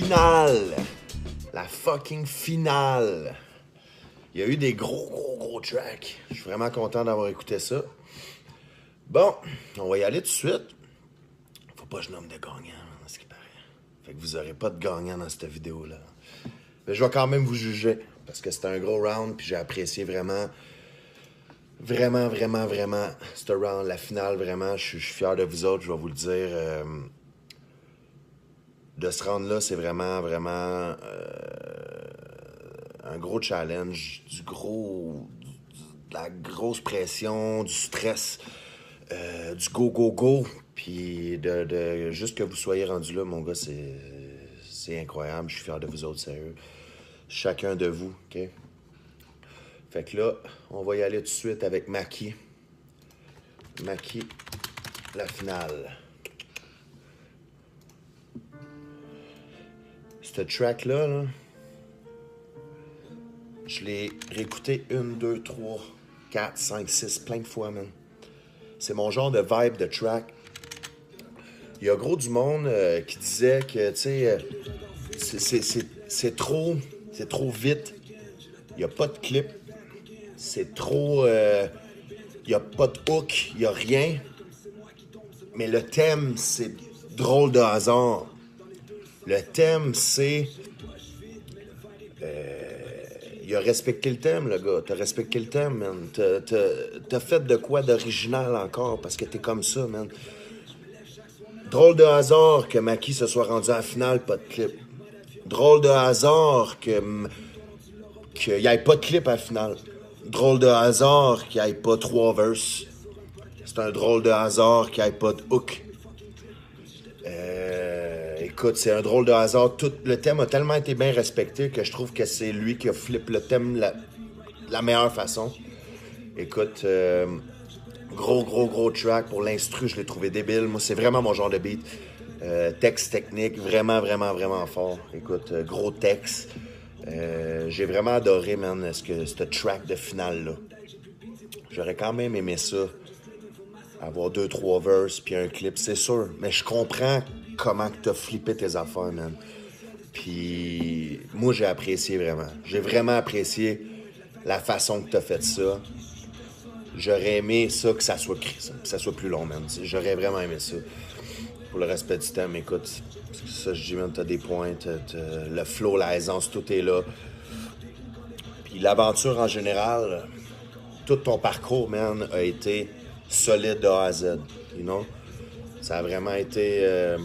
finale. La fucking finale. Il y a eu des gros tracks. Je suis vraiment content d'avoir écouté ça. Bon, on va y aller tout de suite. Faut pas que je nomme de gagnant, dans ce qui paraît. Fait que vous aurez pas de gagnant dans cette vidéo-là. Mais je vais quand même vous juger. Parce que c'était un gros round, puis j'ai apprécié vraiment ce round, la finale, vraiment. Je suis fier de vous autres, je vais vous le dire. De se rendre là, c'est vraiment un gros challenge, de la grosse pression, du stress, du go. Puis de juste que vous soyez rendu là, mon gars, c'est incroyable. Je suis fier de vous autres, sérieux. Chacun de vous, OK? Fait que là, on va y aller tout de suite avec Maki. Maki, la finale. Ce track-là, là, je l'ai réécouté 1, 2, 3, 4, 5, 6, plein de fois, man. C'est mon genre de vibe de track. Il y a gros du monde qui disait que, tu sais, c'est trop vite. Il n'y a pas de clip. C'est trop... il n'y a pas de hook. Il n'y a rien. Mais le thème, c'est drôle de hasard. Le thème, c'est... il a respecté le thème, le gars. T'as respecté le thème, man. T'as fait de quoi d'original encore, parce que t'es comme ça, man. Drôle de hasard que Maki se soit rendu en finale, pas de clip. Drôle de hasard qu'il n'y ait pas de clip à la finale. Drôle de hasard qu'il n'y ait pas 3 verses. C'est un drôle de hasard qu'il n'y ait pas de hook. Écoute, c'est un drôle de hasard. Tout le thème a tellement été bien respecté que je trouve que c'est lui qui a flippé le thème la meilleure façon. Écoute, gros track pour l'instru, je l'ai trouvé débile. Moi, c'est vraiment mon genre de beat. Texte technique, vraiment fort. Écoute, gros texte. J'ai vraiment adoré, man, ce track de finale-là. J'aurais quand même aimé ça. Avoir 2-3 verses puis un clip, c'est sûr. Mais je comprends comment t'as flippé tes affaires, man. Puis moi, j'ai apprécié vraiment. J'ai vraiment apprécié la façon que t'as fait ça. J'aurais aimé ça que ça soit plus long, man. J'aurais vraiment aimé ça. Pour le respect du thème, écoute, ça, je dis, man, t'as des points, le flow, la aisance, tout est là. Puis l'aventure en général, tout ton parcours, man, a été solide de A à Z, you know? Ça a vraiment été...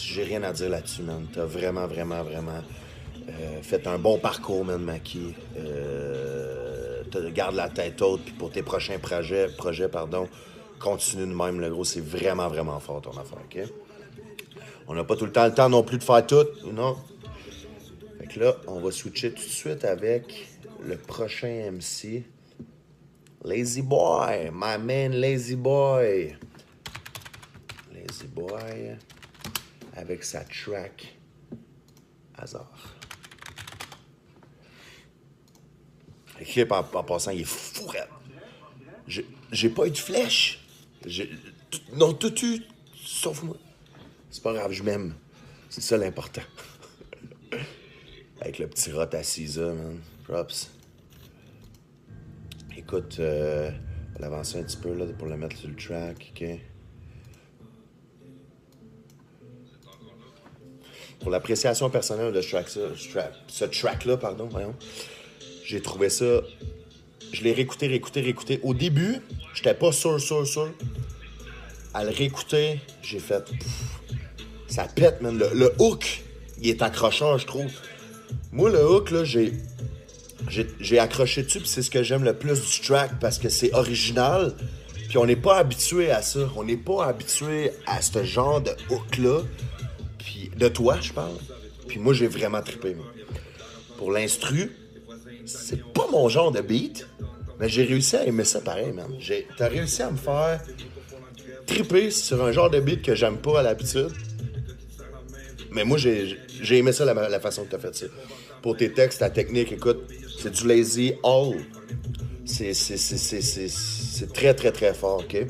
j'ai rien à dire là-dessus, man. T'as vraiment fait un bon parcours, man, Maki. Garde la tête haute, puis pour tes prochains projets, continue de même, le gros. C'est vraiment fort, ton affaire, OK? On n'a pas tout le temps non plus de faire tout, you know? Fait que là, on va switcher tout de suite avec le prochain MC. Lazy Boy, my man Lazy Boy. Lazy Boy avec sa track Hasard. Le clip en passant, il est fou. J'ai pas eu de flèche. Non, tout eu, sauf moi. C'est pas grave, je m'aime. C'est ça l'important. Avec le petit rot à Cisa, man. Props. Écoute, on va l'avancer un petit peu là, pour le mettre sur le track, OK? Pour l'appréciation personnelle de ce track-là, voyons, j'ai trouvé ça... Je l'ai réécouté. Au début, j'étais pas sûr. À le réécouter, j'ai fait... ça pète, man. Le hook, il est accrocheur, je trouve. Moi, le hook, là, j'ai accroché dessus, puis c'est ce que j'aime le plus du track, parce que c'est original, puis on n'est pas habitué à ça. On n'est pas habitué à ce genre de hook-là, puis de toi, je parle. Puis moi, j'ai vraiment trippé. Pour l'instru, c'est pas mon genre de beat, mais j'ai réussi à aimer ça pareil, man. T'as réussi à me faire tripper sur un genre de beat que j'aime pas à l'habitude. Mais moi, j'ai aimé ça, la façon que t'as fait ça. Pour tes textes, ta technique, écoute, c'est du lazy all. C'est très fort, OK?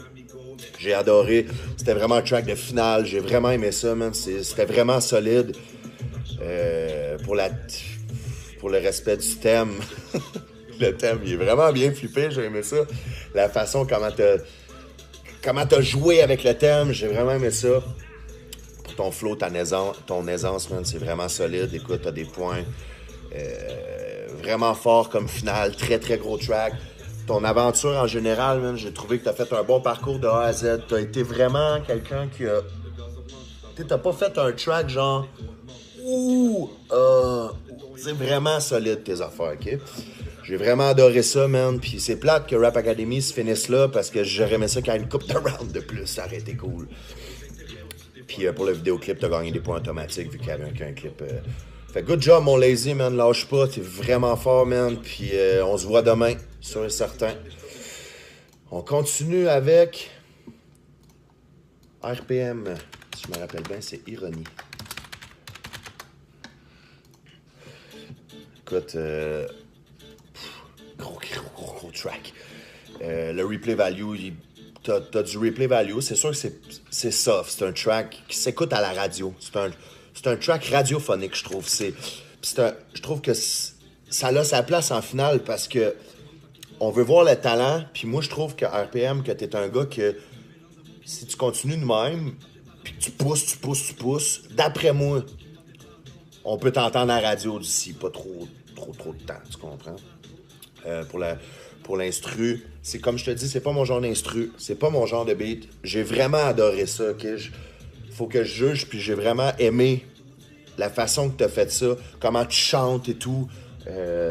J'ai adoré. C'était vraiment un track de finale. J'ai vraiment aimé ça, man. C'était vraiment solide. Pour le respect du thème. Le thème, il est vraiment bien flippé, j'ai aimé ça. La façon, comment t'as joué avec le thème, j'ai vraiment aimé ça. Pour ton flow, ton aisance, man, c'est vraiment solide. Écoute, t'as des points vraiment forts comme finale, très très gros track. Ton aventure en général, man, j'ai trouvé que t'as fait un bon parcours de A à Z. T'as été vraiment quelqu'un qui a... T'as pas fait un track genre... Ouh! C'est vraiment solide tes affaires, OK? J'ai vraiment adoré ça, man. Puis c'est plate que Rap Academy se finisse là parce que j'aurais aimé ça qu'il y ait une coupe de round de plus. Ça aurait été cool. Puis pour le vidéoclip, t'as gagné des points automatiques vu qu'il y avait un clip. Fait good job, mon lazy, man. Lâche pas. T'es vraiment fort, man. Puis on se voit demain, sûr et certain. On continue avec RPM. Si je me rappelle bien, c'est Ironie. Écoute, gros track. Le replay value, t'as du replay value. C'est sûr que c'est soft. C'est un track qui s'écoute à la radio. C'est un track radiophonique, je trouve. Je trouve que ça a sa place en finale parce que on veut voir le talent. Puis moi, je trouve que RPM, que t'es un gars que si tu continues de même, puis que tu pousses, d'après moi, on peut t'entendre à la radio d'ici pas trop de temps, tu comprends? Pour l'instru, c'est comme je te dis, c'est pas mon genre d'instru, c'est pas mon genre de beat. J'ai vraiment adoré ça, OK? Faut que je juge, puis j'ai vraiment aimé la façon que t'as fait ça, comment tu chantes et tout.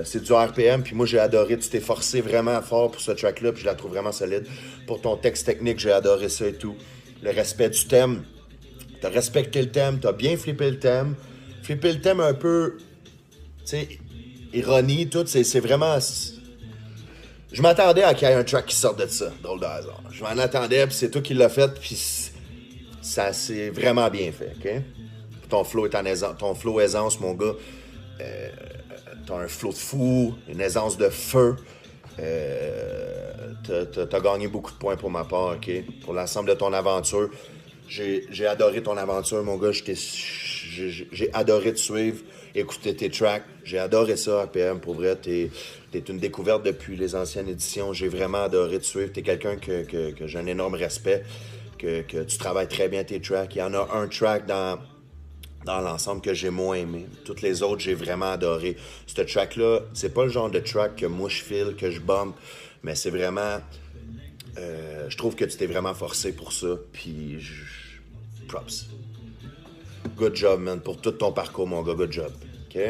C'est du RPM, puis moi j'ai adoré, tu t'es forcé vraiment fort pour ce track-là, puis je la trouve vraiment solide. Pour ton texte technique, j'ai adoré ça et tout. Le respect du thème, t'as respecté le thème, t'as bien flippé le thème. Flipper le thème un peu, tu sais, ironie, tout, c'est vraiment... Je m'attendais à qu'il y ait un track qui sorte de ça, drôle de hasard. Je m'en attendais, puis c'est toi qui l'as fait, puis ça s'est vraiment bien fait, OK? Ton flow aisance, mon gars, t'as un flow de fou, une aisance de feu. T'as gagné beaucoup de points pour ma part, OK? Pour l'ensemble de ton aventure. J'ai adoré ton aventure, mon gars. J'ai adoré te suivre, écouter tes tracks. J'ai adoré ça, RPM, pour vrai. T'es une découverte depuis les anciennes éditions. J'ai vraiment adoré te suivre. T'es quelqu'un que j'ai un énorme respect, que tu travailles très bien tes tracks. Il y en a un track dans l'ensemble que j'ai moins aimé. Toutes les autres, j'ai vraiment adoré. Ce track-là, c'est pas le genre de track que moi je file, que je bump, mais c'est vraiment... je trouve que tu t'es vraiment forcé pour ça, puis props. Good job, man, pour tout ton parcours, mon gars, good job. OK?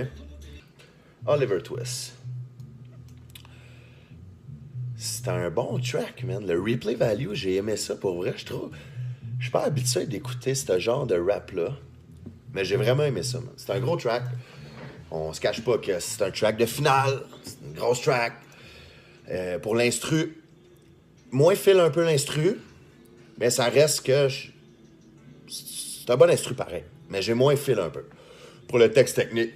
Oliver Twist. C'était un bon track, man. Le replay value, j'ai aimé ça, pour vrai, je trouve. Je suis pas habitué d'écouter ce genre de rap-là, mais j'ai vraiment aimé ça, man. C'est un gros track. On se cache pas que c'est un track de finale. C'est une grosse track. Pour l'instru, moins file un peu l'instru, mais ça reste que... C'est un bon instru pareil, mais j'ai moins file un peu. Pour le texte technique,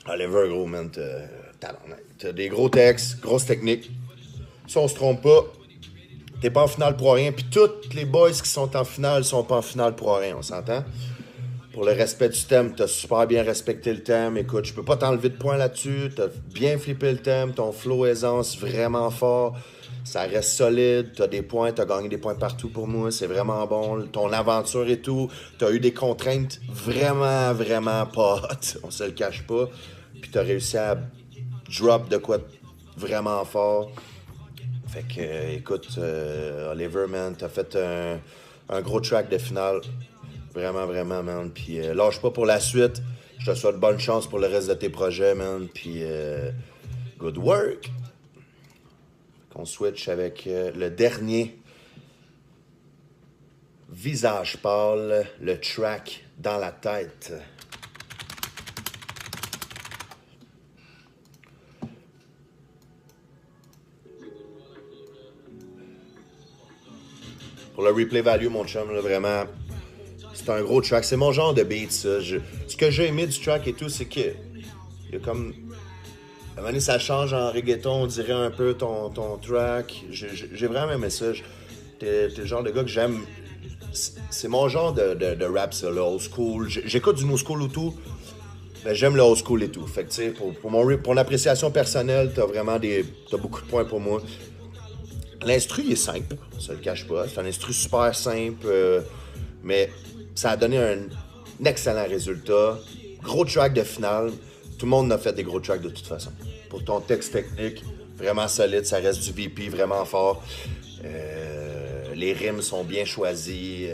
Oliver, gros, man, t'as des gros textes, grosse technique. Si on se trompe pas, t'es pas en finale pour rien, puis tous les boys qui sont en finale sont pas en finale pour rien, on s'entend? Pour le respect du thème, t'as super bien respecté le thème. Écoute, je peux pas t'enlever de points là-dessus. T'as bien flippé le thème, ton flow aisance vraiment fort. Ça reste solide, t'as des points, t'as gagné des points partout pour moi, c'est vraiment bon. Ton aventure et tout, t'as eu des contraintes vraiment, vraiment pas hot, on se le cache pas. Puis t'as réussi à drop de quoi vraiment fort. Fait que, écoute, Oliver, man, t'as fait un gros track de finale. Vraiment, vraiment, man. Puis lâche pas pour la suite. Je te souhaite bonne chance pour le reste de tes projets, man. Puis good work. On switch avec le dernier. Visage pâle, le track dans la tête. Pour le replay value, mon chum, là, vraiment, c'est un gros track. C'est mon genre de beat, ça. Ce que j'ai aimé du track et tout, c'est que il y a comme... À un moment donné, ça change en reggaeton, on dirait un peu ton track. J'ai vraiment aimé ça. T'es le genre de gars que j'aime. C'est mon genre de rap, ça, là, old school. J'écoute du new school ou tout, Ben, j'aime le old school et tout. Fait que, tu sais, pour mon appréciation personnelle, t'as beaucoup de points pour moi. L'instru, il est simple, ça le cache pas. C'est un instru super simple, mais ça a donné un excellent résultat. Gros track de finale. Tout le monde a fait des gros tracks de toute façon. Pour ton texte technique, vraiment solide, ça reste du VP, vraiment fort. Les rimes sont bien choisies.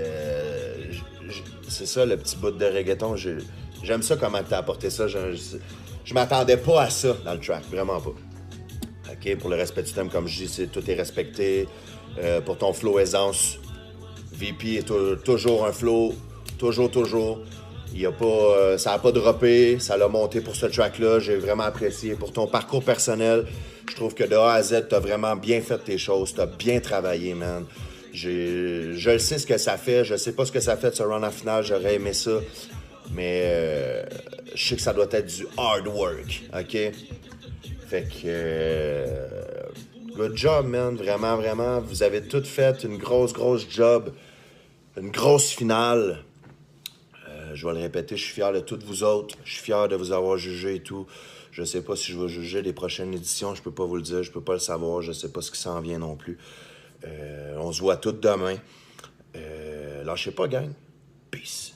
C'est ça, le petit bout de reggaeton. J'aime ça comment t'as apporté ça. Je m'attendais pas à ça dans le track, vraiment pas. OK, pour le respect du thème, comme je dis, tout est respecté. Pour ton flow aisance, VP est toujours un flow, toujours. Ça n'a pas droppé, ça l'a monté pour ce track-là. J'ai vraiment apprécié. Pour ton parcours personnel, je trouve que de A à Z, t'as vraiment bien fait tes choses. T'as bien travaillé, man. Je le sais ce que ça fait. Je sais pas ce que ça fait de ce run en finale. J'aurais aimé ça. Mais je sais que ça doit être du hard work. OK? Fait que... good job, man. Vraiment, vraiment. Vous avez tout fait une grosse job. Une grosse finale. Je vais le répéter, je suis fier de toutes vous autres. Je suis fier de vous avoir jugé et tout. Je sais pas si je vais juger les prochaines éditions. Je peux pas vous le dire. Je peux pas le savoir. Je sais pas ce qui s'en vient non plus. On se voit toutes demain. Lâchez pas, gang. Peace.